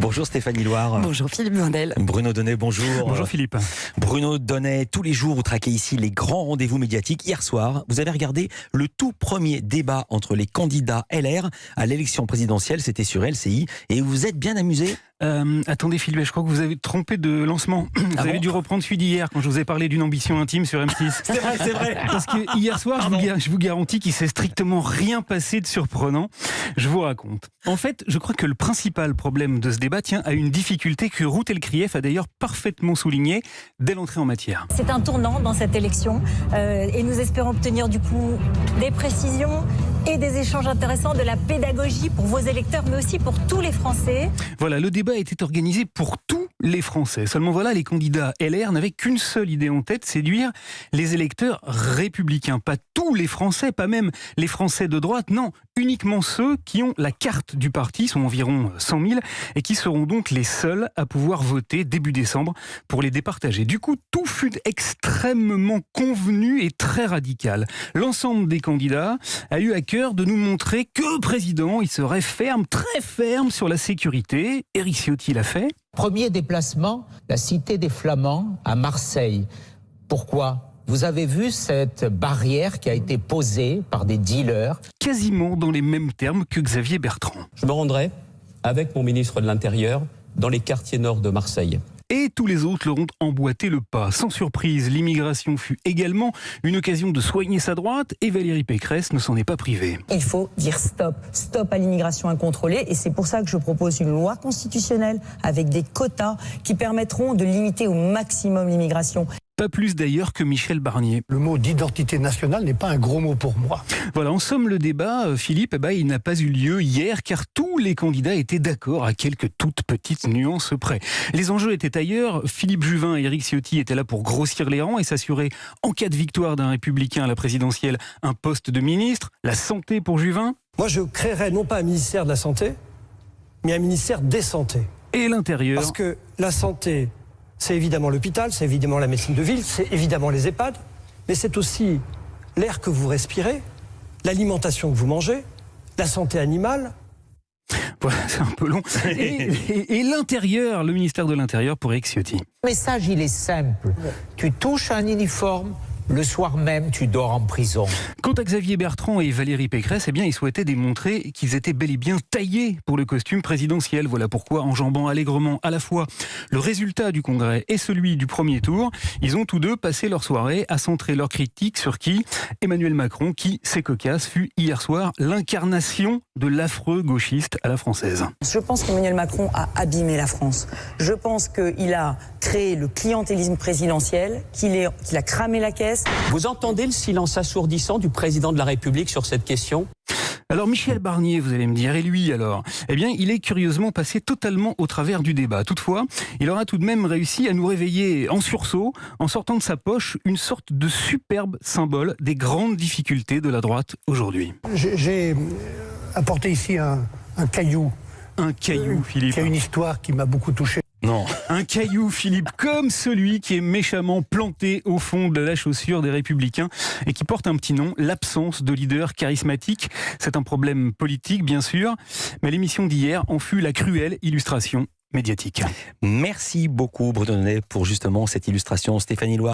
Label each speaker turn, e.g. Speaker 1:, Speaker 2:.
Speaker 1: Bonjour Stéphanie Loire.
Speaker 2: Bonjour Philippe Vandel.
Speaker 1: Bruno Donnet, bonjour.
Speaker 3: Bonjour Philippe.
Speaker 1: Bruno Donnet, tous les jours vous traquez ici les grands rendez-vous médiatiques. Hier soir, vous avez regardé le tout premier débat entre les candidats LR à l'élection présidentielle, c'était sur LCI, et vous êtes bien amusé.
Speaker 3: Attendez Philippe, je crois que vous avez trompé de lancement. Vous avez dû reprendre celui d'hier quand je vous ai parlé d'une ambition intime sur M6.
Speaker 1: C'est vrai.
Speaker 3: Parce que hier soir, je vous garantis qu'il s'est strictement rien passé de surprenant. Je vous raconte. En fait, je crois que le principal problème de ce débat tient à une difficulté que Ruth Elkrief a d'ailleurs parfaitement soulignée dès l'entrée en matière.
Speaker 4: C'est un tournant dans cette élection et nous espérons obtenir du coup des précisions et des échanges intéressants, de la pédagogie pour vos électeurs, mais aussi pour tous les Français.
Speaker 3: Voilà, le débat était organisé pour tous les Français. Seulement voilà, les candidats LR n'avaient qu'une seule idée en tête, séduire les électeurs républicains. Pas tous les Français, pas même les Français de droite, non, uniquement ceux qui ont la carte du parti, sont environ 100 000, et qui seront donc les seuls à pouvoir voter début décembre pour les départager. Du coup, tout fut extrêmement convenu et très radical. L'ensemble des candidats a eu à cœur de nous montrer que président, il serait ferme, très ferme sur la sécurité. Éric Ciotti l'a fait.
Speaker 5: Premier déplacement, la cité des Flamands à Marseille. Pourquoi ? Vous avez vu cette barrière qui a été posée par des dealers ?
Speaker 3: Quasiment dans les mêmes termes que Xavier Bertrand.
Speaker 6: Je me rendrai avec mon ministre de l'Intérieur dans les quartiers nord de Marseille.
Speaker 3: Et tous les autres leur ont emboîté le pas. Sans surprise, l'immigration fut également une occasion de soigner sa droite et Valérie Pécresse ne s'en est pas privée.
Speaker 7: Il faut dire stop. Stop à l'immigration incontrôlée et c'est pour ça que je propose une loi constitutionnelle avec des quotas qui permettront de limiter au maximum l'immigration.
Speaker 3: Pas plus d'ailleurs que Michel Barnier.
Speaker 8: Le mot d'identité nationale n'est pas un gros mot pour moi.
Speaker 3: Voilà, en somme, le débat, Philippe, il n'a pas eu lieu hier car tous les candidats étaient d'accord à quelques toutes petites nuances près. Les enjeux étaient ailleurs. Philippe Juvin et Éric Ciotti étaient là pour grossir les rangs et s'assurer, en cas de victoire d'un républicain à la présidentielle, un poste de ministre. La santé pour Juvin.
Speaker 9: Moi, je créerais non pas un ministère de la Santé, mais un ministère des Santé.
Speaker 3: Et l'Intérieur.
Speaker 9: Parce que la santé, c'est évidemment l'hôpital, c'est évidemment la médecine de ville, c'est évidemment les EHPAD, mais c'est aussi l'air que vous respirez, l'alimentation que vous mangez, la santé animale.
Speaker 3: Voilà, c'est un peu long. Et l'Intérieur, le ministère de l'Intérieur pour Éric Ciotti.
Speaker 5: Le message, il est simple. Tu touches un uniforme, le soir même, tu dors en prison.
Speaker 3: Quant à Xavier Bertrand et Valérie Pécresse, ils souhaitaient démontrer qu'ils étaient bel et bien taillés pour le costume présidentiel. Voilà pourquoi, enjambant allègrement à la fois le résultat du Congrès et celui du premier tour, ils ont tous deux passé leur soirée à centrer leur critique sur qui ? Emmanuel Macron, qui, c'est cocasse, fut hier soir l'incarnation de l'affreux gauchiste à la française.
Speaker 7: Je pense qu'Emmanuel Macron a abîmé la France. Je pense qu'il a créé le clientélisme présidentiel, qu'il a cramé la caisse.
Speaker 6: Vous entendez le silence assourdissant du président de la République sur cette question ?
Speaker 3: Alors Michel Barnier, vous allez me dire, et lui alors ? Il est curieusement passé totalement au travers du débat. Toutefois, il aura tout de même réussi à nous réveiller en sursaut, en sortant de sa poche une sorte de superbe symbole des grandes difficultés de la droite aujourd'hui.
Speaker 8: J'ai apporté ici un caillou.
Speaker 3: Un caillou, Philippe.
Speaker 8: Qui a une histoire qui m'a beaucoup touché.
Speaker 3: Non, un caillou, Philippe, comme celui qui est méchamment planté au fond de la chaussure des Républicains et qui porte un petit nom, l'absence de leader charismatique. C'est un problème politique, bien sûr, mais l'émission d'hier en fut la cruelle illustration médiatique.
Speaker 1: Merci beaucoup Bruno Donnet pour justement cette illustration. Stéphanie Loire.